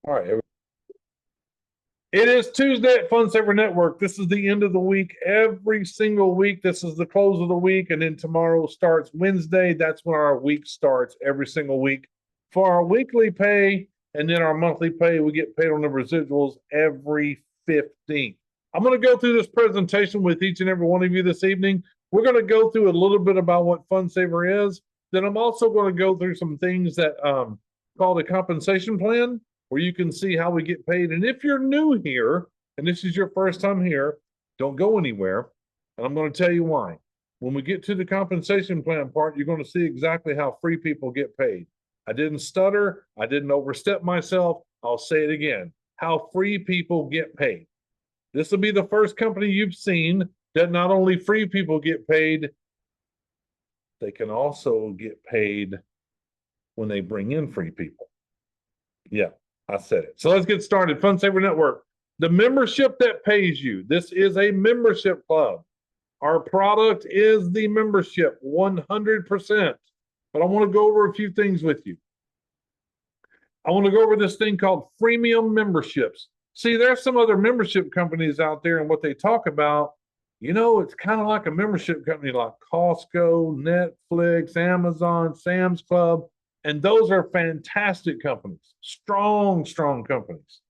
All right. It is Tuesday at Fun Saver Network. This is the end of the week. Every single week, this is the close of the week. And then tomorrow starts Wednesday. That's when our week starts every single week. For our weekly pay and then our monthly pay, we get paid on the residuals every 15th. I'm going to go through this presentation with each and every one of you this evening. We're going to go through a little bit about what Fun Saver is. Then I'm also going to go through some things that called a compensation plan, where you can see how we get paid. And if you're new here, and this is your first time here, don't go anywhere. And I'm going to tell you why. When we get to the compensation plan part, you're going to see exactly how free people get paid. I didn't stutter. I didn't overstep myself. I'll say it again. How free people get paid. This will be the first company you've seen that not only free people get paid, they can also get paid when they bring in free people. Yeah, I said it. So let's get started. Fun Saver Network, the membership that pays you. This is a membership club. Our product is the membership, 100%. But I want to go over a few things with you. I want to go over this thing called freemium memberships. See, there's some other membership companies out there, and what they talk about, it's kind of like a membership company like Costco, Netflix, Amazon, Sam's Club. And those are fantastic companies, strong companies.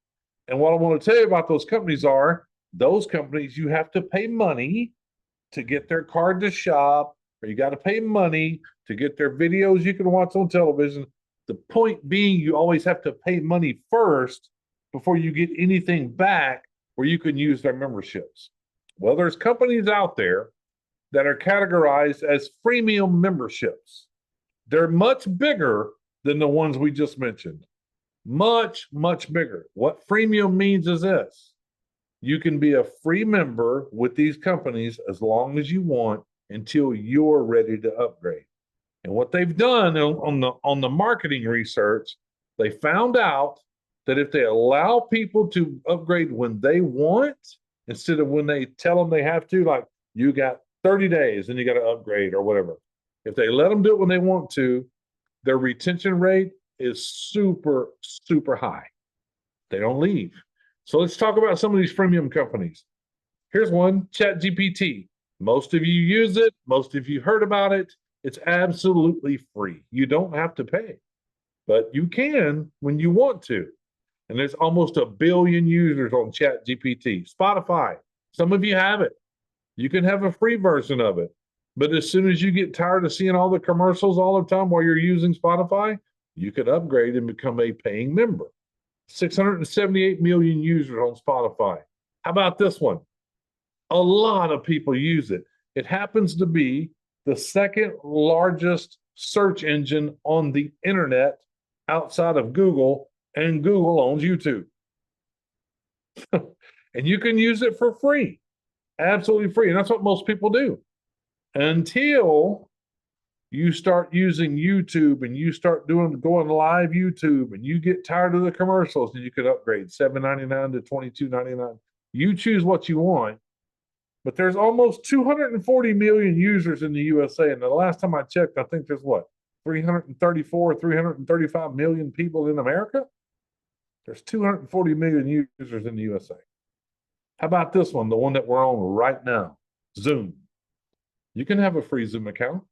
And what I want to tell you about those companies are, those companies, you have to pay money to get their card to shop, or you got to pay money to get their videos you can watch on television. The point being, you always have to pay money first before you get anything back where you can use their memberships. Well, there's companies out there that are categorized as freemium memberships. They're much bigger than the ones we just mentioned. Much bigger. What freemium means is this. You can be a free member with these companies as long as you want until you're ready to upgrade. And what they've done on the marketing research, they found out that if they allow people to upgrade when they want, instead of when they tell them they have to, like you got 30 days and you got to upgrade or whatever. If they let them do it when they want to, their retention rate is super high. They don't leave. So let's talk about some of these freemium companies. Here's one, ChatGPT. Most of you use it. Most of you heard about it. It's absolutely free. You don't have to pay, but you can when you want to. And there's almost 1 billion users on ChatGPT. Spotify, some of you have it. You can have a free version of it. But as soon as you get tired of seeing all the commercials all the time while you're using Spotify, you can upgrade and become a paying member. 678 million users on Spotify. How about this one? A lot of people use it. It happens to be the second largest search engine on the internet outside of Google, and Google owns YouTube. And you can use it for free, absolutely free. And that's what most people do. Until you start using YouTube and you start going live YouTube and you get tired of the commercials, and you can upgrade $7.99 to $22.99. You choose what you want. But there's almost 240 million users in the USA. And the last time I checked, I think there's 335 million people in America? There's 240 million users in the USA. How about this one, the one that we're on right now, Zoom? You can have a free Zoom account.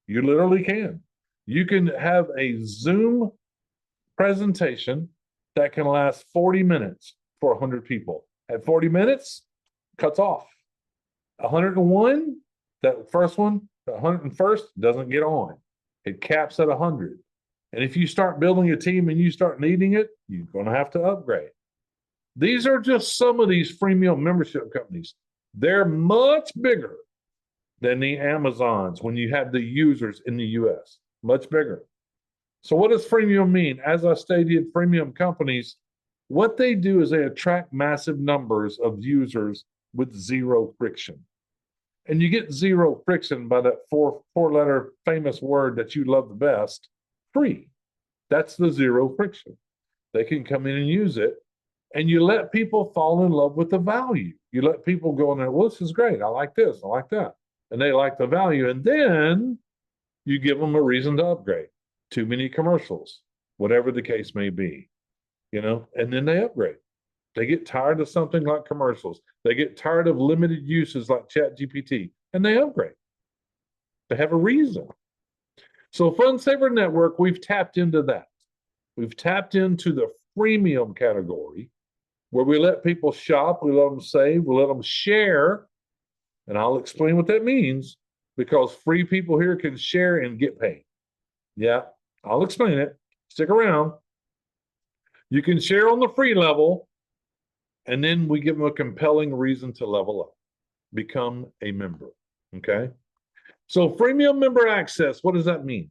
You literally can. You can have a Zoom presentation that can last 40 minutes for 100 people. At 40 minutes, cuts off. 101, that first one, the 101st doesn't get on. It caps at 100. And if you start building a team and you start needing it, you're going to have to upgrade. These are just some of these freemium membership companies. They're much bigger than the Amazons when you have the users in the US, much bigger. So what does freemium mean? As I stated, freemium companies, what they do is they attract massive numbers of users with zero friction. And you get zero friction by that four-letter famous word that you love the best, free. That's the zero friction. They can come in and use it, and you let people fall in love with the value. You let people go in there, well, this is great. I like this. I like that. And they like the value. And then you give them a reason to upgrade. Too many commercials, whatever the case may be. and then they upgrade. They get tired of something like commercials. They get tired of limited uses like ChatGPT, and they upgrade. They have a reason. So Fun Saver Network, we've tapped into that. We've tapped into the freemium category where we let people shop, we let them save, we let them share. And I'll explain what that means because free people here can share and get paid. Yeah, I'll explain it. Stick around. You can share on the free level, and then we give them a compelling reason to level up, become a member. Okay. So freemium member access, what does that mean?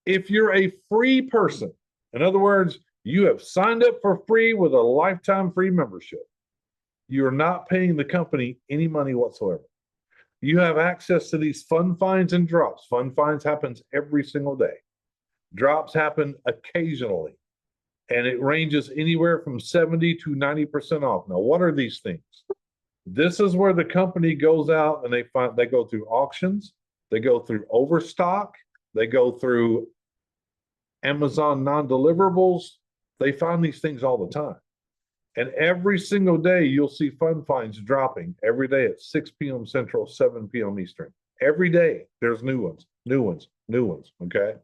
If you're a free person, in other words, you have signed up for free with a lifetime free membership, you're not paying the company any money whatsoever. You have access to these fun finds and drops. Fun finds happens every single day. Drops happen occasionally, and it ranges anywhere from 70 to 90% off. Now, what are these things? This is where the company goes out and they go through auctions, they go through overstock, they go through Amazon non-deliverables. They find these things all the time. And every single day, you'll see fun finds dropping every day at 6 p.m. Central, 7 p.m. Eastern. Every day, there's new ones, new ones, new ones, okay?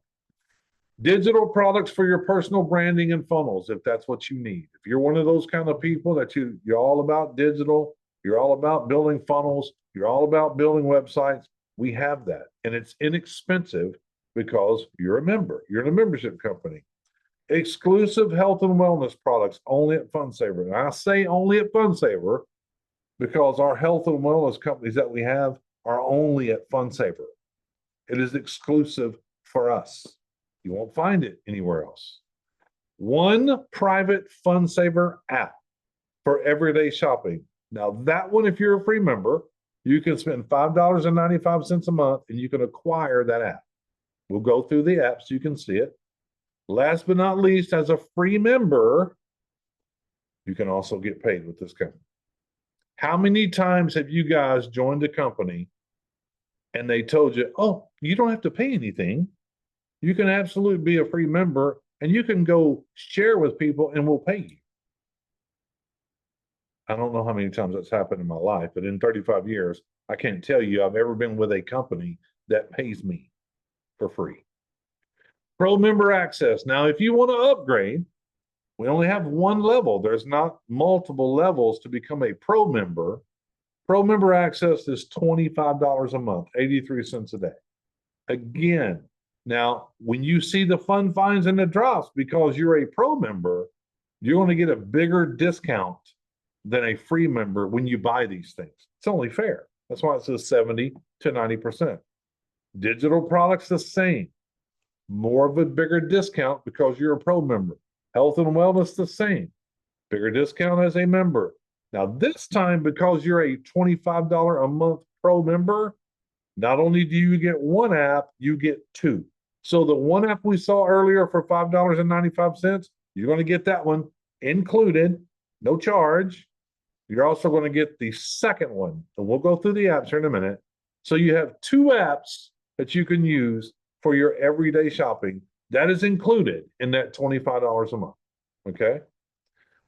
Digital products for your personal branding and funnels, if that's what you need. If you're one of those kind of people that you're all about digital, you're all about building funnels, you're all about building websites, we have that. And it's inexpensive because you're a member. You're in a membership company. Exclusive health and wellness products only at FunSaver. And I say only at FunSaver because our health and wellness companies that we have are only at FunSaver. It is exclusive for us. You won't find it anywhere else. One private FunSaver app for everyday shopping. Now that one, if you're a free member, you can spend $5.95 a month and you can acquire that app. We'll go through the app so you can see it. Last but not least, as a free member, you can also get paid with this company. How many times have you guys joined a company and they told you, oh, you don't have to pay anything. You can absolutely be a free member and you can go share with people and we'll pay you. I don't know how many times that's happened in my life, but in 35 years, I can't tell you I've ever been with a company that pays me for free. Pro member access. Now, if you want to upgrade, we only have one level. There's not multiple levels to become a pro member. Pro member access is $25 a month, 83 cents a day. Again, now, when you see the fun finds and the drops, because you're a pro member, you're going to get a bigger discount than a free member when you buy these things. It's only fair. That's why it says 70 to 90%. Digital products, the same. More of a bigger discount because you're a pro member. Health and wellness, the same. Bigger discount as a member. Now, this time, because you're a $25 a month pro member, not only do you get one app, you get two. So the one app we saw earlier for $5.95, you're going to get that one included, no charge. You're also going to get the second one, and we'll go through the apps here in a minute. So you have two apps that you can use for your everyday shopping. That is included in that $25 a month, okay?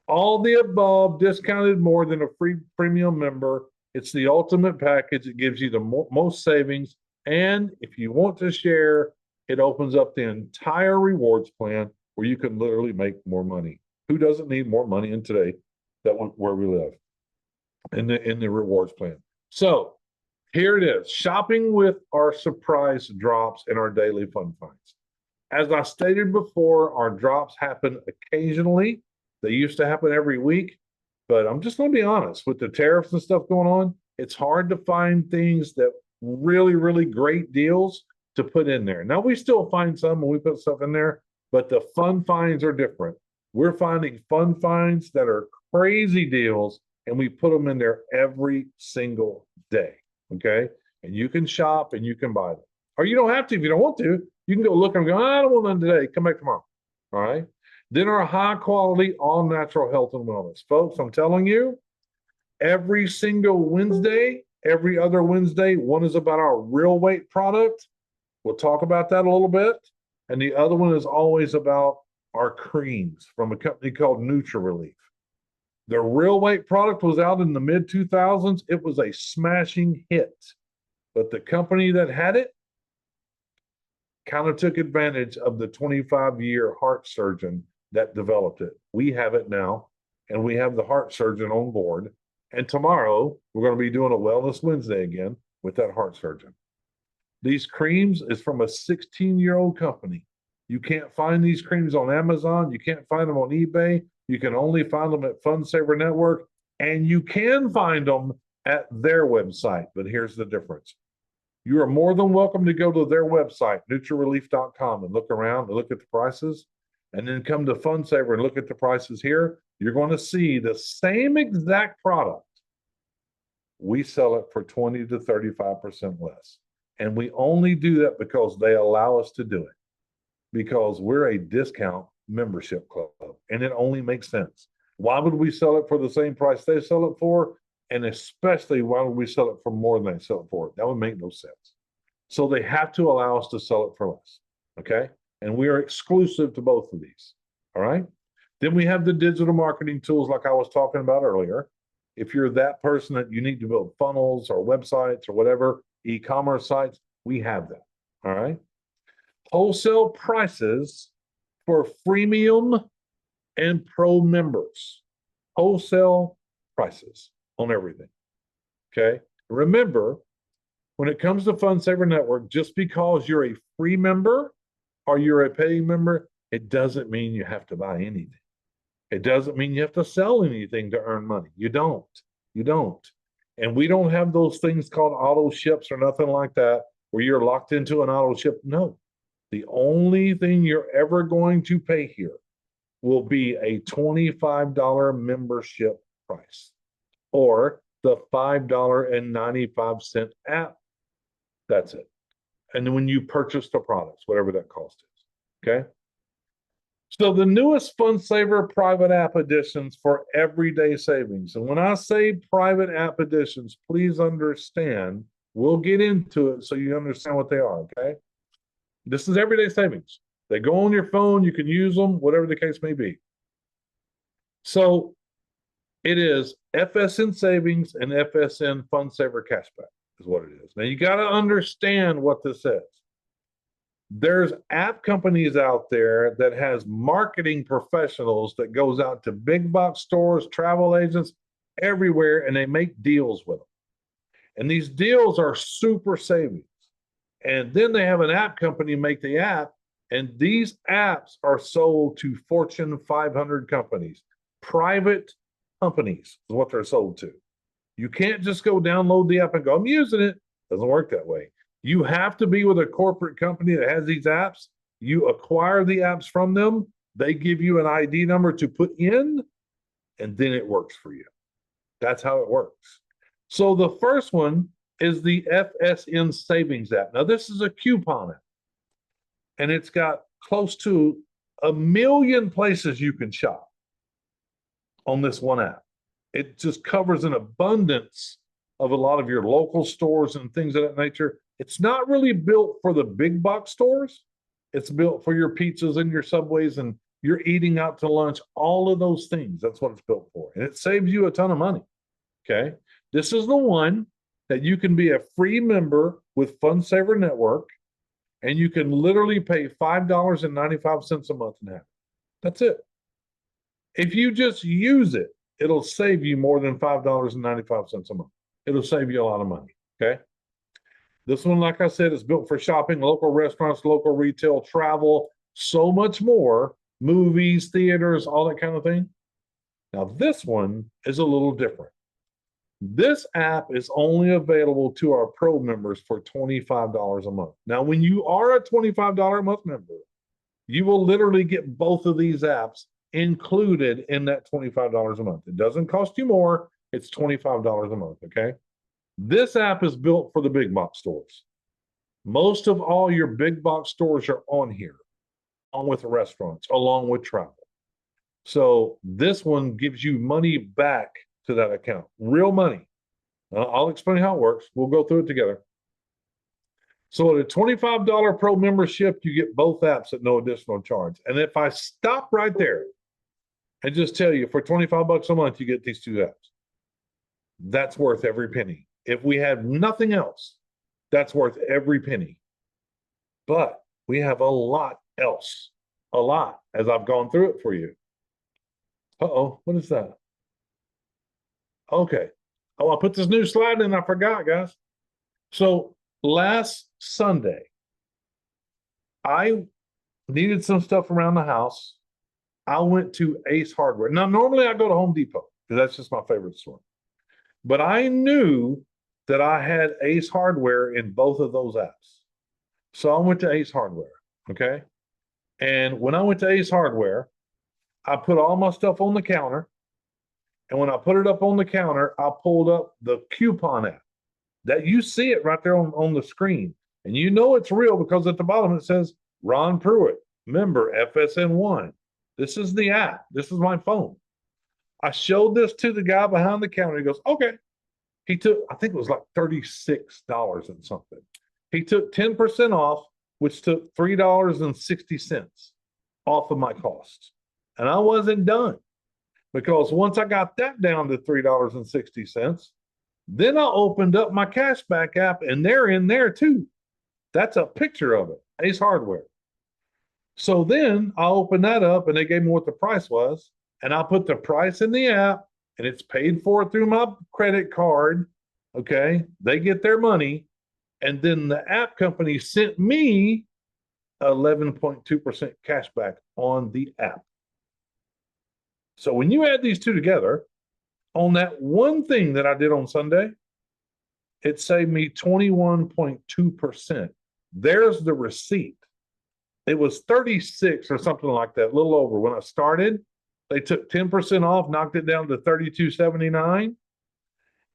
All the above discounted more than a free premium member. It's the ultimate package. It gives you the most savings. And if you want to share, it opens up the entire rewards plan where you can literally make more money. Who doesn't need more money in today where we live in the rewards plan? So here it is, shopping with our surprise drops and our daily fun finds. As I stated before, our drops happen occasionally. They used to happen every week, but I'm just going to be honest, with the tariffs and stuff going on, it's hard to find things that really, really great deals to put in there. Now, we still find some when we put stuff in there, but the fun finds are different. We're finding fun finds that are crazy deals, and we put them in there every single day, okay? And you can shop and you can buy them. Or you don't have to if you don't want to. You can go look and go, I don't want none today. Come back tomorrow, all right? Then our high quality, all natural health and wellness. Folks, I'm telling you, every single Wednesday, every other Wednesday, one is about our real weight product. We'll talk about that a little bit. And the other one is always about are creams from a company called Relief. The real weight product was out in the mid 2000s. It was a smashing hit, but the company that had it kind of took advantage of the 25-year heart surgeon that developed it. We have it now, and we have the heart surgeon on board. And tomorrow, we're going to be doing a Wellness Wednesday again with that heart surgeon. These creams is from a 16-year-old company. You can't find these creams on Amazon. You can't find them on eBay. You can only find them at Fun Saver Network, and you can find them at their website. But here's the difference. You are more than welcome to go to their website, NutriRelief.com, and look around and look at the prices, and then come to Fun Saver and look at the prices here. You're going to see the same exact product. We sell it for 20 to 35% less. And we only do that because they allow us to do it, because we're a discount membership club, and it only makes sense. Why would we sell it for the same price they sell it for? And especially, why would we sell it for more than they sell it for? That would make no sense. So they have to allow us to sell it for less, okay? And we are exclusive to both of these, all right? Then we have the digital marketing tools like I was talking about earlier. If you're that person that you need to build funnels or websites or whatever, e-commerce sites, we have that, all right? Wholesale prices for freemium and pro members. Wholesale prices on everything, okay? Remember, when it comes to Fun Saver Network, just because you're a free member or you're a paying member, it doesn't mean you have to buy anything. It doesn't mean you have to sell anything to earn money. You don't. You don't. And we don't have those things called auto ships or nothing like that where you're locked into an auto ship. No. The only thing you're ever going to pay here will be a $25 membership price or the $5.95 app. That's it. And then when you purchase the products, whatever that cost is, okay? So the newest Fun Saver private app editions for everyday savings. And when I say private app editions, please understand, we'll get into it so you understand what they are, okay? This is everyday savings. They go on your phone, you can use them, whatever the case may be. So it is FSN Savings and FSN Fun Saver Cashback is what it is. Now you got to understand what this is. There's app companies out there that has marketing professionals that goes out to big box stores, travel agents, everywhere, and they make deals with them. And these deals are super savings. And then they have an app company make the app, and these apps are sold to Fortune 500 companies. Private companies is what they're sold to. You can't just go download the app and go, I'm using it. Doesn't work that way. You have to be with a corporate company that has these apps. You acquire the apps from them. They give you an ID number to put in, and then it works for you. That's how it works. So the first one is the FSN Savings app. Now, this is a coupon app, and it's got close to 1 million places you can shop on this one app. It just covers an abundance of a lot of your local stores and things of that nature. It's not really built for the big box stores. It's built for your pizzas and your Subways and you're eating out to lunch, all of those things. That's what it's built for. And it saves you a ton of money. Okay. This is the one that you can be a free member with Fun Saver Network, and you can literally pay $5.95 a month and have it. That's it. If you just use it, it'll save you more than $5.95 a month. It'll save you a lot of money. Okay. This one, like I said, is built for shopping, local restaurants, local retail, travel, so much more, movies, theaters, all that kind of thing. Now, this one is a little different. This app is only available to our pro members for $25 a month. Now, when you are a $25 a month member, you will literally get both of these apps included in that $25 a month. It doesn't cost you more. It's $25 a month, okay? This app is built for the big box stores. Most of all your big box stores are on here, along with restaurants, along with travel. So this one gives you money back to that account, real money. I'll explain how it works. We'll go through it together. So at a $25 pro membership, you get both apps at no additional charge. And if I stop right there and just tell you for 25 bucks a month, you get these two apps, that's worth every penny. If we had nothing else, that's worth every penny. But we have a lot else, a lot, as I've gone through it for you. Uh-oh, what is that? Okay. Oh, I put this new slide in. I forgot, guys. So last Sunday, I needed some stuff around the house. I went to Ace Hardware. Now, normally I go to Home Depot because that's just my favorite store. But I knew that I had Ace Hardware in both of those apps. So I went to Ace Hardware, okay? And when I went to Ace Hardware, I put all my stuff on the counter. And when I put it up on the counter, I pulled up the coupon app. That you see it right there on the screen. And you know it's real because at the bottom it says Ron Pruitt, member FSN1. This is the app. This is my phone. I showed this to the guy behind the counter. He goes, okay. He took, I think it was like $36 and something. He took 10% off, which took $3.60 off of my costs. And I wasn't done because once I got that down to $3.60, then I opened up my cashback app and they're in there too. That's a picture of it, Ace Hardware. So then I opened that up and they gave me what the price was. And I put the price in the app and it's paid for through my credit card. Okay. They get their money. And then the app company sent me 11.2% cash back on the app. So when you add these two together, on that one thing that I did on Sunday, it saved me 21.2%. There's the receipt. It was 36 or something like that, a little over. When I started, they took 10% off, knocked it down to $32.79.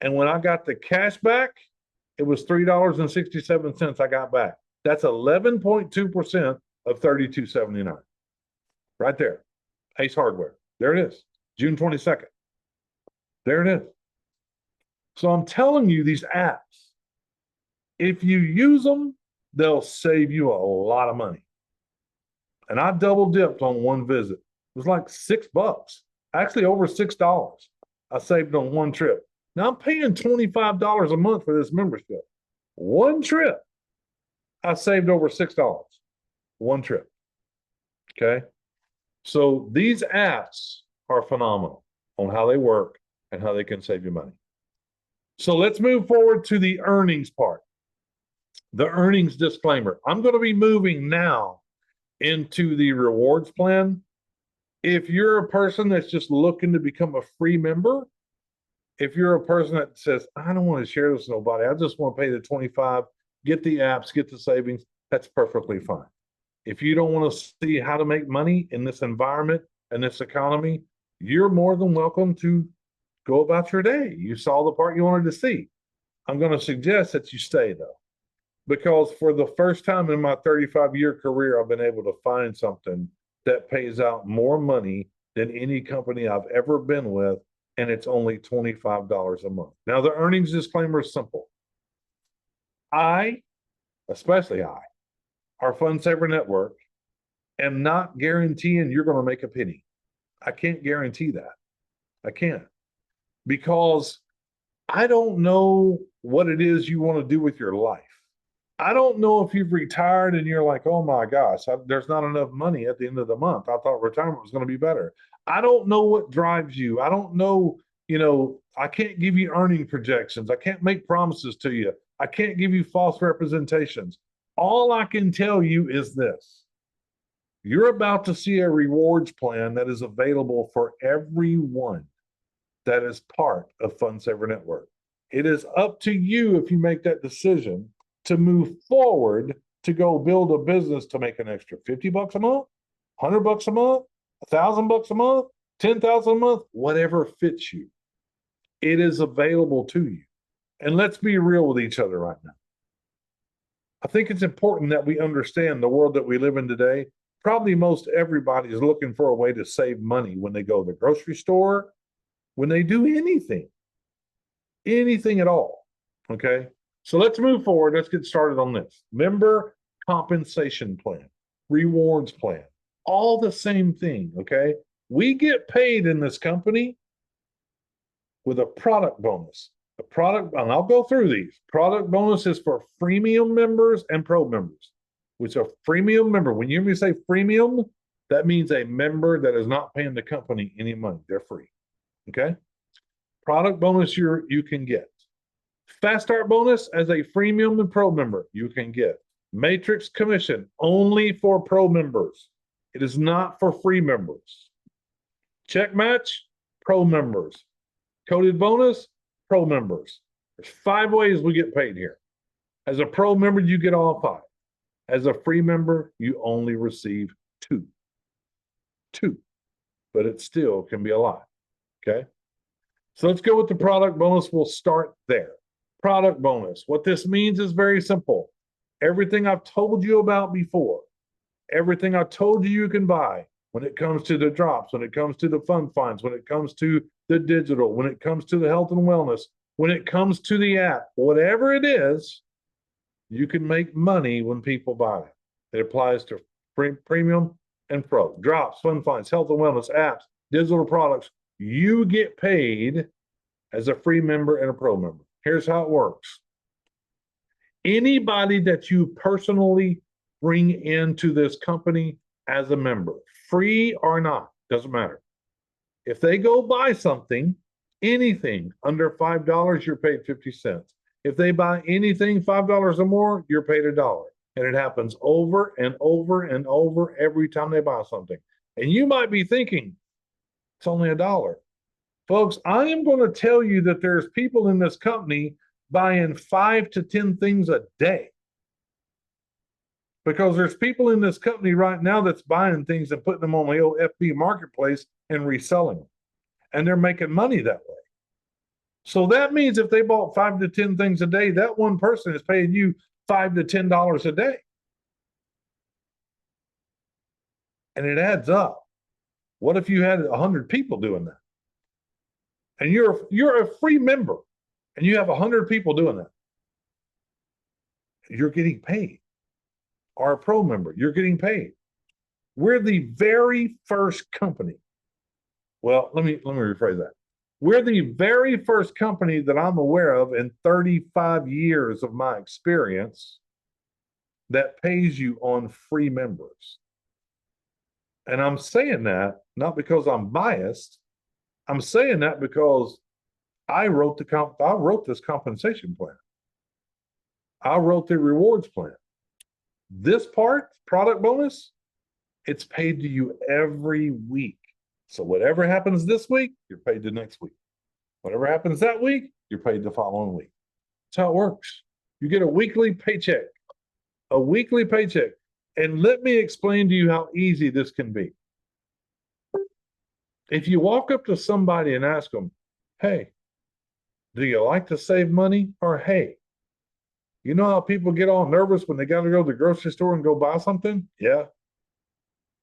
And when I got the cash back, it was $3.67 I got back. That's 11.2% of $32.79. Right there. Ace Hardware. There it is. June 22nd. There it is. So I'm telling you, these apps, if you use them, they'll save you a lot of money. And I double dipped on one visit. It was like $6, actually over $6. I saved on one trip. Now I'm paying $25 a month for this membership. One trip, I saved over $6. One trip. Okay. So these apps are phenomenal on how they work and how they can save you money. So let's move forward to the earnings part. The earnings disclaimer. I'm going to be moving now into the rewards plan. If you're a person that's just looking to become a free member, if you're a person that says, I don't want to share this with nobody, I just want to pay the 25, get the apps, get the savings, that's perfectly fine. If you don't want to see how to make money in this environment and this economy, you're more than welcome to go about your day. You saw the part you wanted to see. I'm going to suggest that you stay though, because for the first time in my 35-year career, I've been able to find something that pays out more money than any company I've ever been with, and it's only $25 a month. Now, the earnings disclaimer is simple. Especially our Fund Saver Network, am not guaranteeing you're going to make a penny. I can't guarantee that. I can't. Because I don't know what it is you want to do with your life. I don't know if you've retired and you're like, oh my gosh, there's not enough money at the end of the month. I thought retirement was going to be better. I don't know what drives you. I don't know, I can't give you earning projections. I can't make promises to you. I can't give you false representations. All I can tell you is this. You're about to see a rewards plan that is available for everyone that is part of Fund Saver Network. It is up to you if you make that decision to move forward to go build a business to make an extra $50 a month, $100 a month, $1,000 a month, $10,000 a month, whatever fits you. It is available to you. And let's be real with each other right now. I think it's important that we understand the world that we live in today. Probably most everybody is looking for a way to save money when they go to the grocery store, when they do anything at all. Okay. So let's move forward. Let's get started on this. Member compensation plan, rewards plan, all the same thing. Okay. We get paid in this company with a product bonus. A product, and I'll go through these. Product bonus is for freemium members and pro members. Which a freemium member, when you say freemium, that means a member that is not paying the company any money. They're free. Okay. Product bonus you can get. Fast Start bonus as a freemium and pro member, you can get. Matrix commission only for pro members. It is not for free members. Check match, pro members. Coded bonus, pro members. There's 5 ways we get paid here. As a pro member, you get all 5. As a free member, you only receive 2. 2. But it still can be a lot. Okay. So let's go with the product bonus. We'll start there. Product bonus. What this means is very simple. Everything I've told you about before, everything I told you you can buy when it comes to the drops, when it comes to the fun finds, when it comes to the digital, when it comes to the health and wellness, when it comes to the app, whatever it is, you can make money when people buy it. It applies to premium and pro. Drops, fun finds, health and wellness, apps, digital products. You get paid as a free member and a pro member. Here's how it works. Anybody that you personally bring into this company as a member, free or not, doesn't matter. If they go buy something, anything under $5, you're paid 50 cents. If they buy anything $5 or more, you're paid $1. And it happens over and over and over every time they buy something. And you might be thinking, it's only $1. Folks, I am going to tell you that there's people in this company buying 5 to 10 things a day. Because there's people in this company right now that's buying things and putting them on the old FB marketplace and reselling them. And they're making money that way. So that means if they bought 5 to 10 things a day, that one person is paying you $5 to $10 a day. And it adds up. What if you had 100 people doing that? And you're a free member and you have 100 people doing that. You're getting paid. Or a pro member, you're getting paid. We're the very first company. Well, let me rephrase that. We're the very first company that I'm aware of in 35 years of my experience that pays you on free members. And I'm saying that not because I'm biased. I'm saying that because I wrote this compensation plan. I wrote the rewards plan. This part, product bonus, it's paid to you every week. So whatever happens this week, you're paid the next week. Whatever happens that week, you're paid the following week. That's how it works. You get a weekly paycheck. A weekly paycheck. And let me explain to you how easy this can be. If you walk up to somebody and ask them, hey, do you like to save money? Or hey, you know how people get all nervous when they got to go to the grocery store and go buy something? Yeah.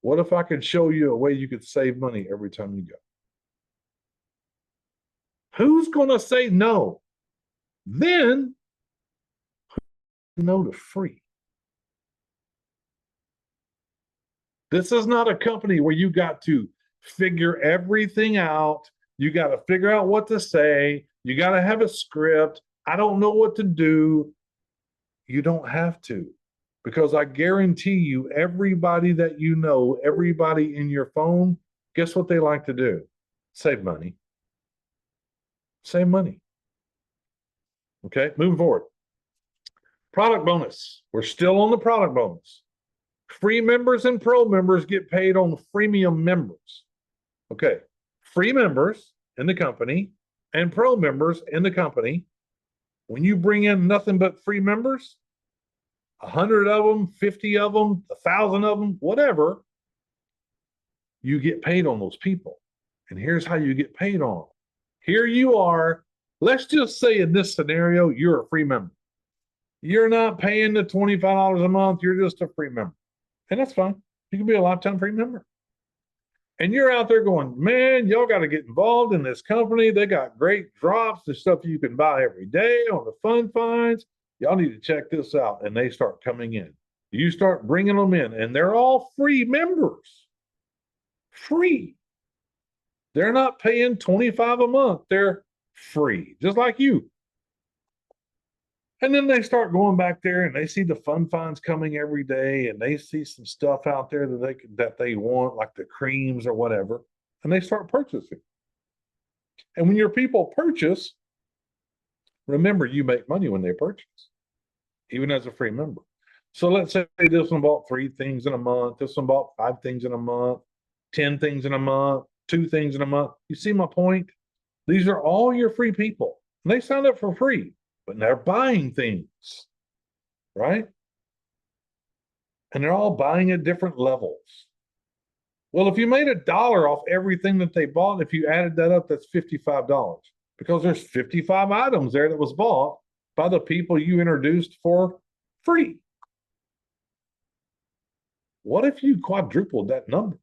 What if I could show you a way you could save money every time you go? Who's going to say no? Then, no to free. This is not a company where you got to figure everything out. You got to figure out what to say. You got to have a script. I don't know what to do. You don't have to, because I guarantee you, everybody that you know, everybody in your phone, guess what they like to do? Save money. Save money. Okay, moving forward. Product bonus. We're still on the product bonus. Free members and pro members get paid on freemium members. Okay, free members in the company and pro members in the company. When you bring in nothing but free members, 100 of them, 50 of them, 1,000 of them, whatever, you get paid on those people. And here's how you get paid on them. Here you are. Let's just say in this scenario, you're a free member. You're not paying the $25 a month. You're just a free member. And that's fine. You can be a lifetime free member. And you're out there going, man, y'all got to get involved in this company. They got great drops and stuff you can buy every day on the fun finds. y'all need to check this out. And they start coming in. You start bringing them in, and they're all free members. Free. They're not paying 25 a month. They're free, just like you. And then they start going back there and they see the fun finds coming every day, and they see some stuff out there that they want, like the creams or whatever, and they start purchasing. And when your people purchase, remember, you make money when they purchase, even as a free member. So let's say this one bought 3 things in a month, this one bought 5 things in a month, 10 things in a month, 2 things in a month. You see my point? These are all your free people. And they signed up for free, but they're buying things, right? And they're all buying at different levels. Well, if you made $1 off everything that they bought, if you added that up, that's $55, because there's 55 items there that was bought by the people you introduced for free. What if you quadrupled that number?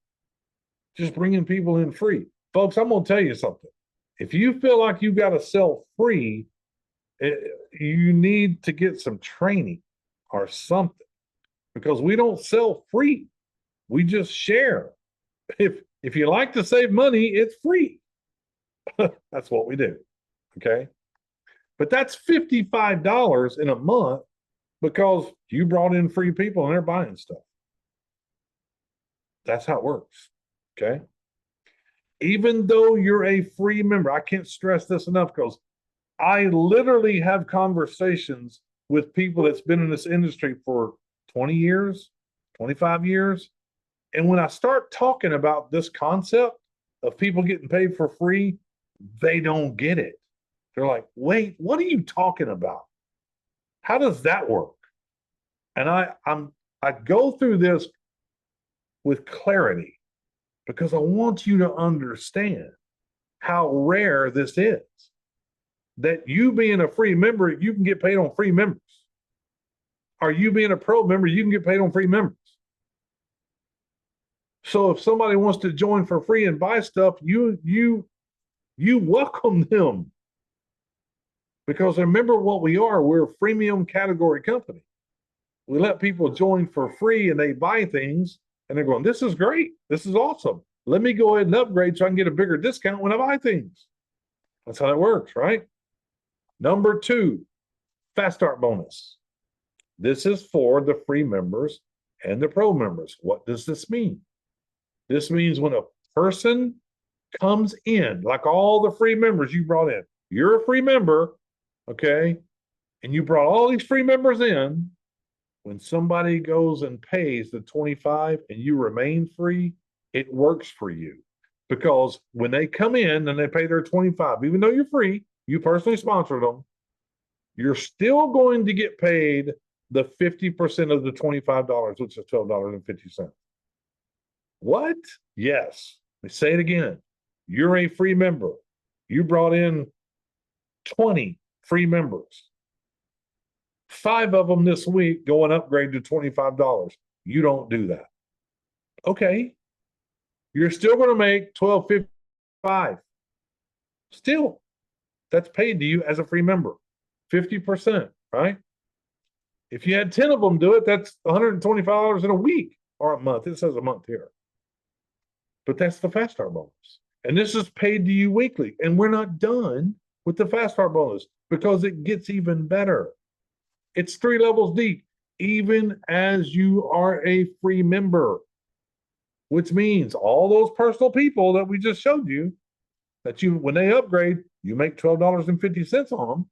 Just bringing people in free. Folks, I'm going to tell you something. If you feel like you got to sell free, you need to get some training or something, because we don't sell free. We just share. If you like to save money, it's free. That's what we do. Okay. But that's $55 in a month because you brought in free people and they're buying stuff. That's how it works. Okay. Even though you're a free member, I can't stress this enough, because I literally have conversations with people that's been in this industry for 20 years, 25 years. And when I start talking about this concept of people getting paid for free, they don't get it. They're like, wait, what are you talking about? How does that work? And I go through this with clarity, because I want you to understand how rare this is. That you being a free member, you can get paid on free members. Or you being a pro member, you can get paid on free members. So if somebody wants to join for free and buy stuff, you welcome them. Because remember what we are, we're a freemium category company. We let people join for free and they buy things and they're going, this is great. This is awesome. Let me go ahead and upgrade so I can get a bigger discount when I buy things. That's how that works, right? Number 2, Fast Start bonus. This is for the free members and the pro members. What does this mean? This means when a person comes in, like all the free members you brought in, you're a free member, okay, and you brought all these free members in. When somebody goes and pays the 25 and you remain free, it works for you, because when they come in and they pay their 25, even though you're free, you personally sponsored them, you're still going to get paid the 50% of the $25, which is $12.50. What? Yes. Let me say it again. You're a free member. You brought in 20 free members. 5 of them this week go and upgrade to $25. You don't do that. Okay. You're still going to make $12.55. Still, that's paid to you as a free member. 50%, right? If you had 10 of them do it, that's $125 in a week or a month. It says a month here. But that's the Fast Start bonus. And this is paid to you weekly. And we're not done with the Fast Start bonus, because it gets even better. It's 3 levels deep, even as you are a free member, which means all those personal people that we just showed you, that you, when they upgrade, you make $12.50 on them.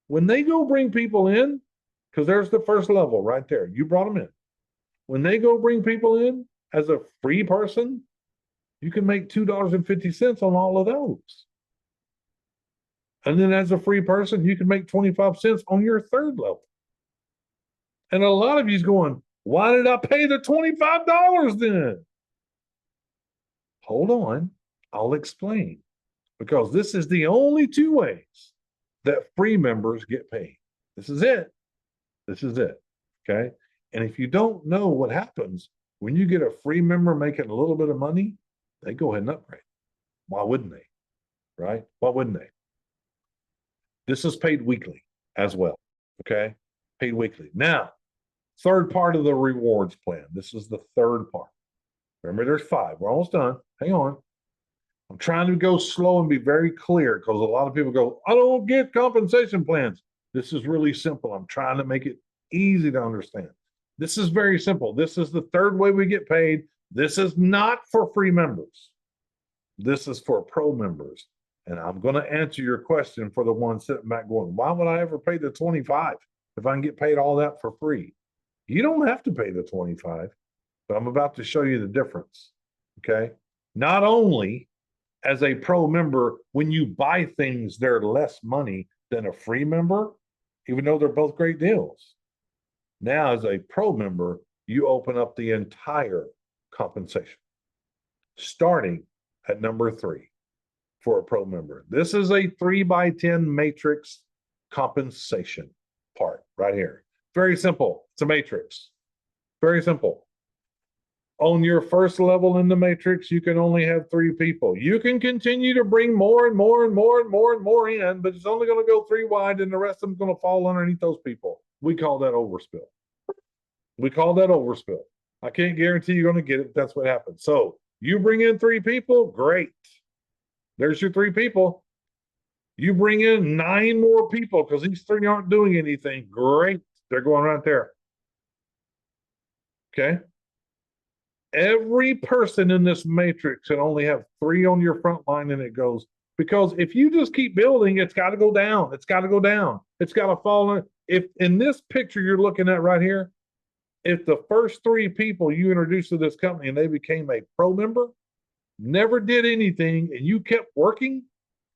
When they go bring people in, because there's the first level right there, you brought them in. When they go bring people in as a free person, you can make $2.50 on all of those. And then as a free person, you can make 25 cents on your 3rd level. And a lot of you's going, why did I pay the $25 then? Hold on, I'll explain. Because this is the only 2 ways that free members get paid. This is it. This is it. Okay. And if you don't know what happens when you get a free member making a little bit of money, they go ahead and upgrade. Why wouldn't they? Right? Why wouldn't they? This is paid weekly as well. Okay, paid weekly. Now, third part of the rewards plan. This is the third part. Remember, there's 5. We're almost done. Hang on. I'm trying to go slow and be very clear because a lot of people go, I don't get compensation plans. This is really simple. I'm trying to make it easy to understand. This is very simple. This is the third way we get paid. This is not for free members. This is for pro members. And I'm going to answer your question for the one sitting back going, why would I ever pay the 25 if I can get paid all that for free? You don't have to pay the 25, but I'm about to show you the difference. Okay. Not only as a pro member, when you buy things, they're less money than a free member, even though they're both great deals. Now, as a pro member, you open up the entire compensation, starting at number 3 for a pro member. This is a 3x10 matrix compensation part right here. Very simple. It's a matrix. Very simple. On your first level in the matrix, you can only have 3 people. You can continue to bring more and more and more and more and more in, but it's only going to go 3 wide, and the rest of them going to fall underneath those people. We call that overspill. We call that overspill. I can't guarantee you're going to get it, but that's what happens. So you bring in 3 people, great. There's your 3 people. You bring in 9 more people because these 3 aren't doing anything, great. They're going right there. Okay. Every person in this matrix can only have 3 on your front line, and it goes, because if you just keep building, it's got to go down. It's got to go down. It's got to fall in. If in this picture you're looking at right here, if the first 3 people you introduced to this company and they became a pro member, never did anything, and you kept working,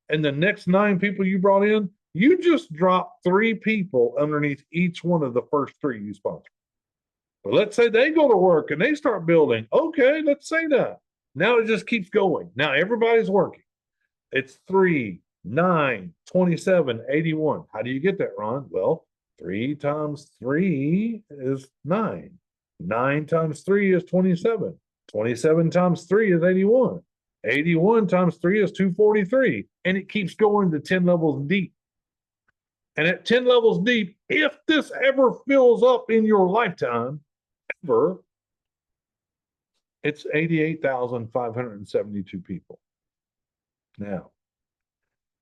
and the next 9 people you brought in, you just dropped 3 people underneath each one of the first 3 you sponsored. But let's say they go to work and they start building. Okay, let's say that. Now it just keeps going. Now everybody's working. It's 3, 9, 27, 81. How do you get that, Ron? Well, 3 times 3 is 9. 9 times 3 is 27. 27 times 3 is 81. 81 times 3 is 243. And it keeps going to 10 levels deep. And at 10 levels deep, if this ever fills up in your lifetime, ever, it's 88,572 people. Now,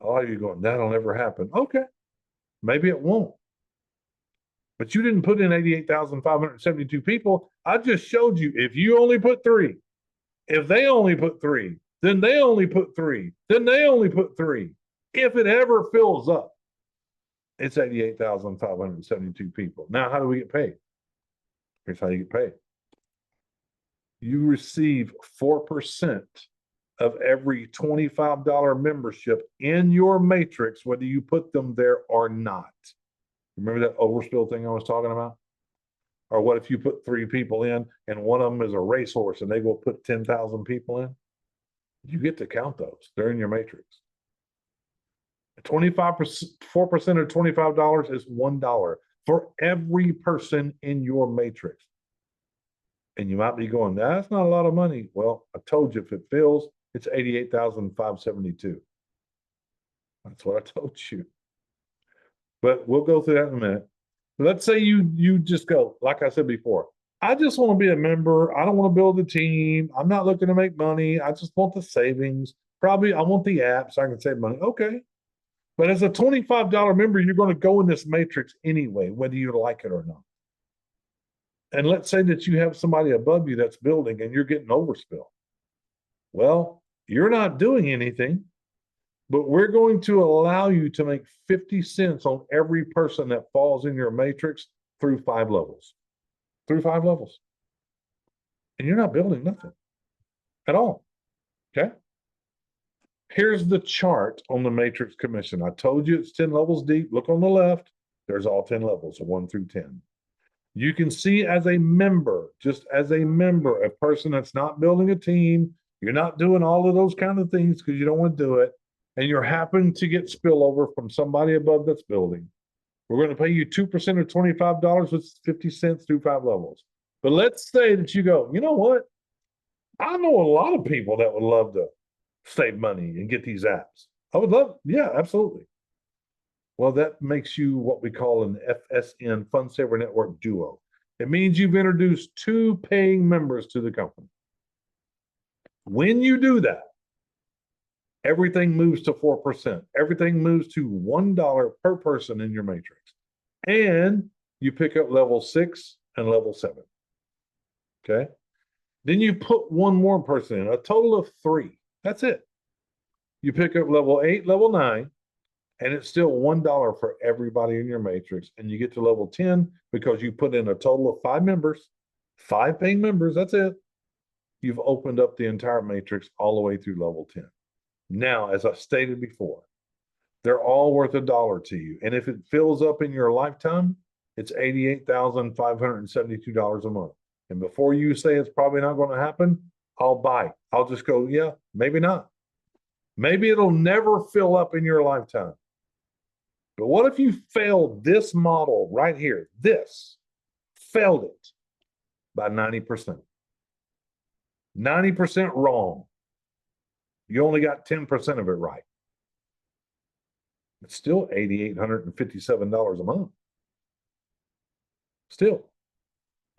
a lot of you going, that'll never happen. Okay, maybe it won't. But you didn't put in 88,572 people. I just showed you, if you only put 3, if they only put 3, then they only put 3, then they only put 3. If it ever fills up, it's 88,572 people. Now, how do we get paid? Here's how you get paid. You receive 4% of every $25 membership in your matrix, whether you put them there or not. Remember that overspill thing I was talking about? Or what if you put 3 people in and one of them is a racehorse and they go put 10,000 people in? You get to count those. They're in your matrix. 25%, 4% of $25 is $1 for every person in your matrix. And you might be going, that's not a lot of money. Well, I told you, if it fills, it's 88,572. That's what I told you. But we'll go through that in a minute. Let's say you just go, like I said before, I just want to be a member. I don't want to build a team. I'm not looking to make money. I just want the savings. Probably I want the app so I can save money. Okay. But as a $25 member, you're going to go in this matrix anyway, whether you like it or not. And let's say that you have somebody above you that's building and you're getting overspill. Well, you're not doing anything, but we're going to allow you to make 50 cents on every person that falls in your matrix through 5 levels. Through 5 levels. And you're not building nothing at all. Okay? Here's the chart on the matrix commission. I told you it's 10 levels deep. Look on the left. There's all 10 levels, 1 through 10. You can see as a member, just as a member, a person that's not building a team, you're not doing all of those kind of things because you don't want to do it, and you're happening to get spillover from somebody above that's building. We're going to pay you 2% of $25, which is 50 cents through 5 levels. But let's say that you go, you know what? I know a lot of people that would love to save money and get these apps. I would love, yeah, absolutely. Well, that makes you what we call an FSN, Fund Saver Network Duo. It means you've introduced two paying members to the company. When you do that, everything moves to 4%. Everything moves to $1 per person in your matrix. And you pick up level 6 and level 7. Okay. Then you put one more person in, a total of 3. That's it. You pick up level 8, level 9, and it's still $1 for everybody in your matrix. And you get to level 10 because you put in a total of 5 members, 5 paying members. That's it. You've opened up the entire matrix all the way through level 10. Now, as I stated before, they're all worth $1 to you. And if it fills up in your lifetime, it's $88,572 a month. And before you say it's probably not going to happen, I'll bite. I'll just go, yeah, maybe not. Maybe it'll never fill up in your lifetime. But what if you failed this model right here? This failed it by 90%. 90% wrong. You only got 10% of it right. It's still $8,857 a month. Still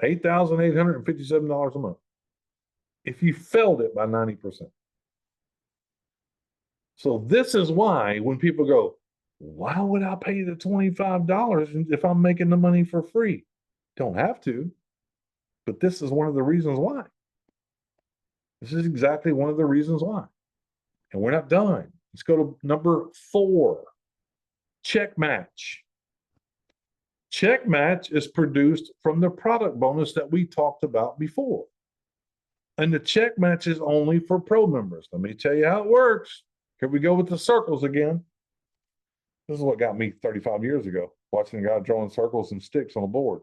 $8,857 a month. If you failed it by 90%. So this is why when people go, why would I pay the $25 if I'm making the money for free? Don't have to. But this is one of the reasons why. This is exactly one of the reasons why. And we're not done. Let's go to number 4. Check match. Check match is produced from the product bonus that we talked about before. And the check match is only for pro members. Let me tell you how it works. Here we go with the circles again. This is what got me 35 years ago, watching a guy drawing circles and sticks on a board.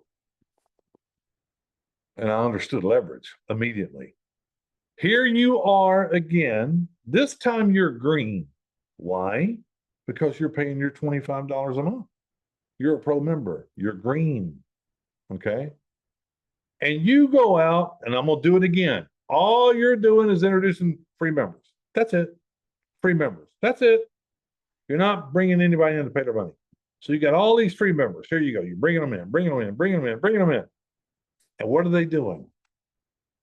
And I understood leverage immediately. Here you are again. This time you're green. Why? Because you're paying your $25 a month. You're a pro member. You're green. Okay? And you go out, and I'm going to do it again. All you're doing is introducing free members. That's it. Free members. That's it. You're not bringing anybody in to pay their money. So you got all these free members. Here you go. You're bringing them in, bringing them in, bringing them in, bringing them in. And what are they doing?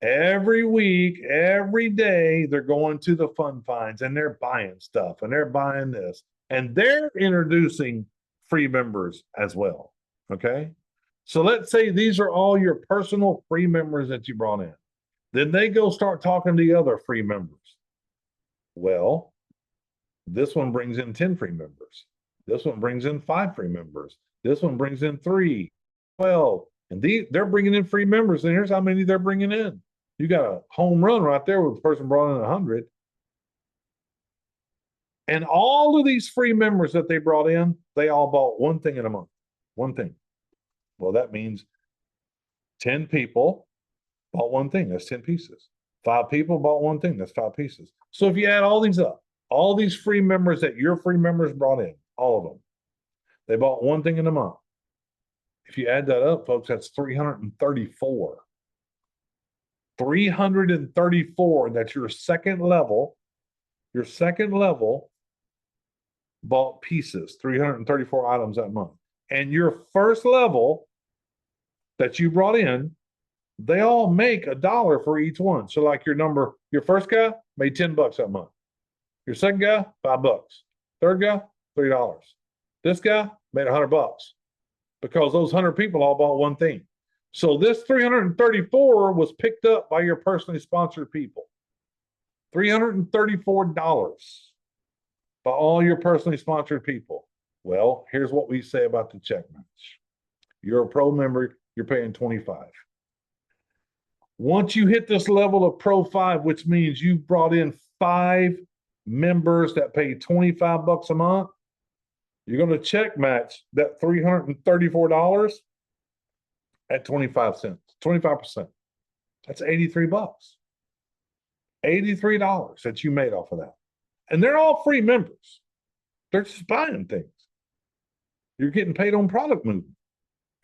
Every week, every day, they're going to the fun finds and they're buying stuff and they're buying this. And they're introducing free members as well. Okay? So let's say these are all your personal free members that you brought in. Then they go start talking to the other free members. Well, this one brings in 10 free members. This one brings in 5 free members. This one brings in 3, 12. And they're bringing in free members. And here's how many they're bringing in. You got a home run right there with the person brought in 100. And all of these free members that they brought in, they all bought one thing in a month. One thing. Well, that means 10 people bought one thing. That's 10 pieces. 5 people bought one thing. That's 5 pieces. So if you add all these up, all these free members that your free members brought in, all of them, they bought one thing in a month. If you add that up, folks, that's 334. 334. That's your second level. Your second level bought pieces, 334 items that month. And your first level that you brought in, they all make $1 for each one. So like your first guy made $10 that month. Your second guy, $5. Third guy, $3. This guy made $100 because those 100 people all bought one thing. So this 334 was picked up by your personally sponsored people. $334 by all your personally sponsored people. Well, here's what we say about the check match. You're a pro member, you're paying $25. Once you hit this level of Pro 5, which means you brought in 5 members that pay $25 a month, you're going to check match that $334 at 25 cents, 25%. That's $83. $83 that you made off of that. And they're all free members. They're just buying things. You're getting paid on product movement.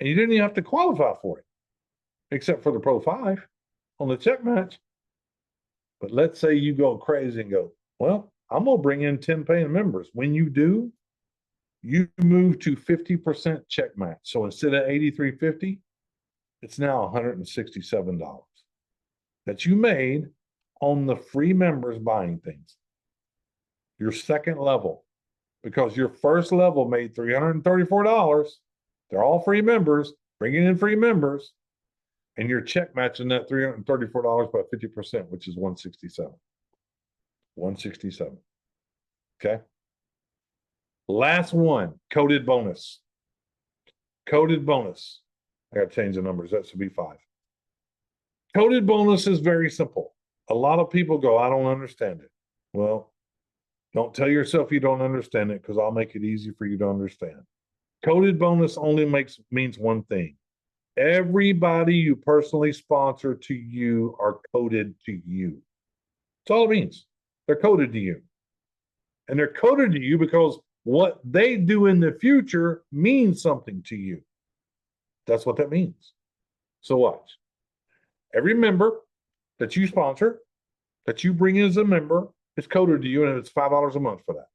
And you didn't even have to qualify for it, except for the Pro 5 on the check match. But let's say you go crazy and go, well, I'm going to bring in 10 paying members. When you do, You move to 50% check match. So instead of $83.50, it's now $167 that you made on the free members buying things. Your second level, because your first level made $334. They're all free members, bringing in free members, and you're check matching that $334 by 50%, which is 167. 167. Okay. Last one, coded bonus. Coded bonus. I got to change the numbers. That should be 5. Coded bonus is very simple. A lot of people go, I don't understand it. Well, don't tell yourself you don't understand it, because I'll make it easy for you to understand. Coded bonus only means one thing. Everybody you personally sponsor to you are coded to you. That's all it means. They're coded to you. And they're coded to you because what they do in the future means something to you. That's what that means. So watch. Every member that you sponsor, that you bring in as a member, is coded to you, and it's $5 a month for that.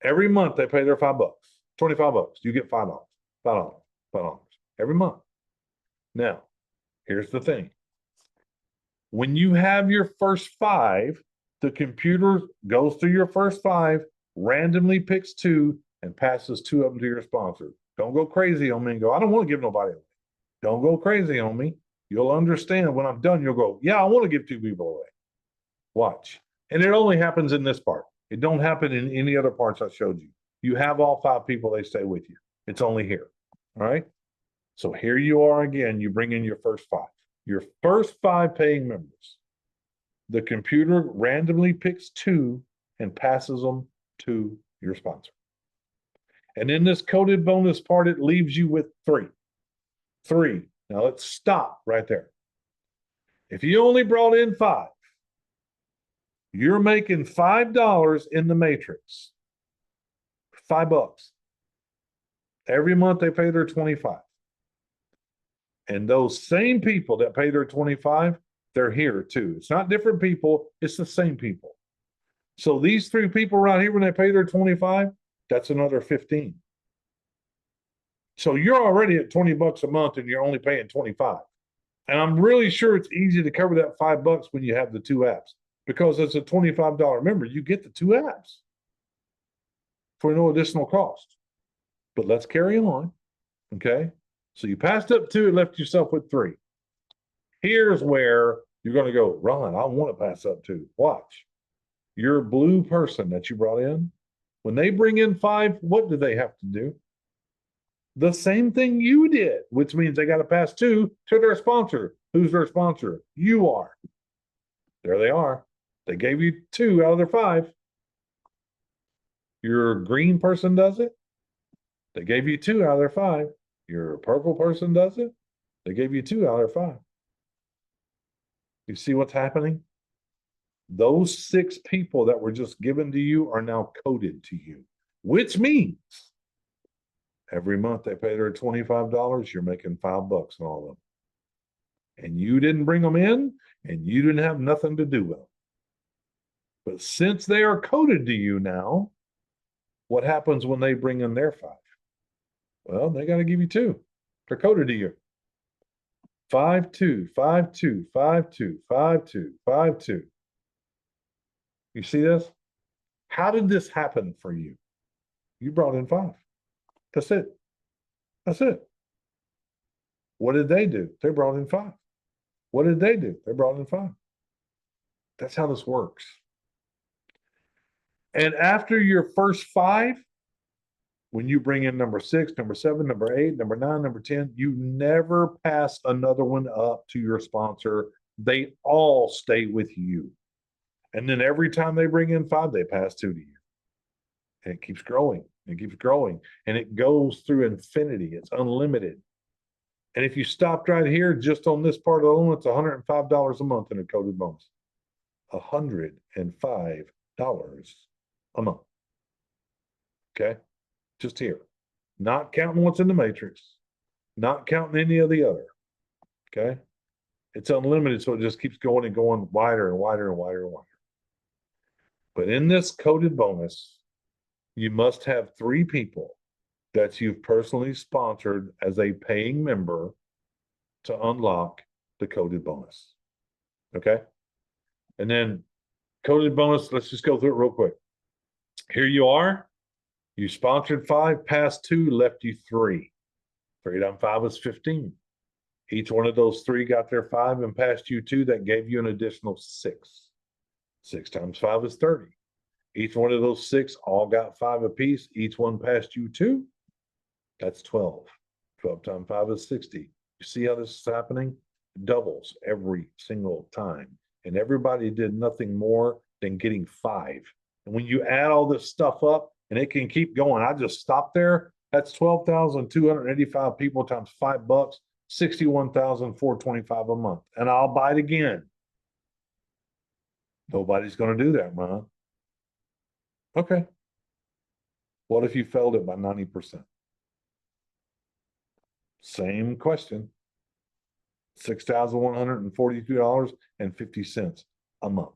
Every month they pay their $5, $25. You get $5, $5 every month. Now, here's the thing. When you have your first 5, the computer goes through your first 5, randomly picks 2, and passes 2 of them to your sponsor. Don't go crazy on me and go, I don't want to give nobody away. Don't go crazy on me. You'll understand when I'm done. You'll go, yeah, I want to give 2 people away. Watch. And it only happens in this part. It don't happen in any other parts I showed you. You have all 5 people, they stay with you. It's only here. All right. So here you are again. You bring in your first 5. Your first 5 paying members. The computer randomly picks 2 and passes them to your sponsor. And in this coded bonus part, it leaves you with 3. 3. Now let's stop right there. If you only brought in 5, you're making $5 in the matrix. $5. Every month they pay their 25. And those same people that pay their 25, they're here too. It's not different people, it's the same people. So these 3 people right here, when they pay their 25, that's another 15. So you're already at $20 a month and you're only paying 25. And I'm really sure it's easy to cover that $5 when you have the 2 apps, because it's a $25 member. You get the 2 apps for no additional cost. But let's carry on. Okay. So you passed up 2 and left yourself with 3. Here's where you're going to go, Ron, I want to pass up 2. Watch. Your blue person that you brought in, when they bring in 5, what do they have to do? The same thing you did, which means they got to pass 2 to their sponsor. Who's their sponsor? You are. There they are. They gave you 2 out of their 5. Your green person does it. They gave you 2 out of their 5. Your purple person does it. They gave you 2 out of their 5. You see what's happening? Those 6 people that were just given to you are now coded to you, which means every month they pay their $25, you're making $5 on all of them. And you didn't bring them in, and you didn't have nothing to do with them. But since they are coded to you now, what happens when they bring in their 5? Well, they got to give you 2. They're coded to you. 5, 2, 5, 2, 5, 2, 5, 2, 5, 2. You see this? How did this happen for you? You brought in 5. That's it. That's it. What did they do? They brought in 5. What did they do? They brought in 5. That's how this works. And after your first 5, when you bring in number 6, number 7, number 8, number 9, number 10, you never pass another one up to your sponsor. They all stay with you. And then every time they bring in 5, they pass 2 to you. And it keeps growing. It keeps growing. And it goes through infinity. It's unlimited. And if you stopped right here, just on this part alone, it's $105 a month in a coded bonus. $105 a month. Okay? Just here. Not counting what's in the matrix. Not counting any of the other. Okay? It's unlimited, so it just keeps going and going wider and wider and wider and wider. But in this coded bonus, You must have 3 people that you've personally sponsored as a paying member to unlock the coded bonus. Okay. And then coded bonus, let's just go through it real quick. Here you are. You sponsored 5, passed 2, left you 3. 3 times 5 is 15. Each one of those 3 got their 5 and passed you 2. That gave you an additional 6. 6 times 5 is 30. Each one of those 6 all got 5 apiece. Each one passed you 2. That's 12. 12 times 5 is 60. You see how this is happening? Doubles every single time. And everybody did nothing more than getting 5. And when you add all this stuff up, and it can keep going, I just stopped there. That's 12,285 people times $5, 61,425 a month. And I'll buy it again. Nobody's going to do that, man. Okay. What if you failed it by 90%? Same question. $6,142.50 a month.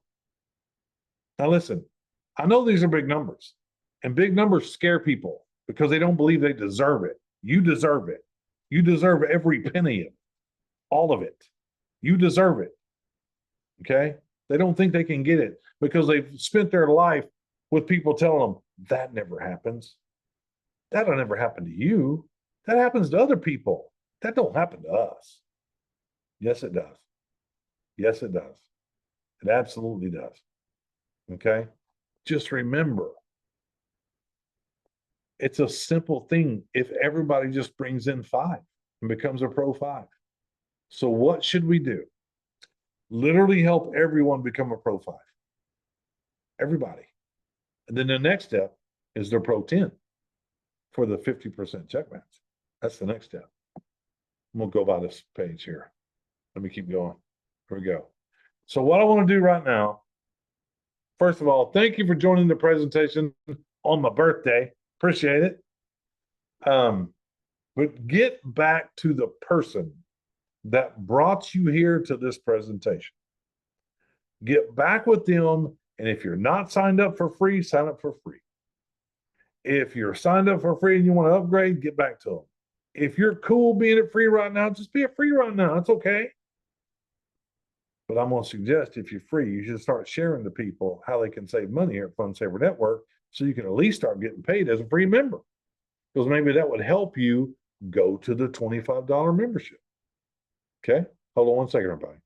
Now listen, I know these are big numbers, and big numbers scare people because they don't believe they deserve it. You deserve it. You deserve every penny of it, all of it. You deserve it. Okay? They don't think they can get it because they've spent their life with people telling them that never happens. That'll never happen to you. That happens to other people. That don't happen to us. Yes, it does. Yes, it does. It absolutely does. Okay? Just remember, it's a simple thing if everybody just brings in 5 and becomes a pro 5. So what should we do? Literally help everyone become a pro 5. Everybody. And then the next step is their pro 10 for the 50% check match. That's the next step. We'll go by this page here. Let me keep going. Here we go. So what I want to do right now, first of all, thank you for joining the presentation on my birthday. Appreciate it. But get back to the person that brought you here to this presentation. Get back with them, and if you're not signed up for free, sign up for free. If you're signed up for free and you want to upgrade, get back to them. If you're cool being at free right now, just be at free right now. It's okay. But I'm going to suggest if you're free, you should start sharing to people how they can save money here at Fund Saver Network so you can at least start getting paid as a free member. Because maybe that would help you go to the $25 membership. Okay? Hold on one second, everybody.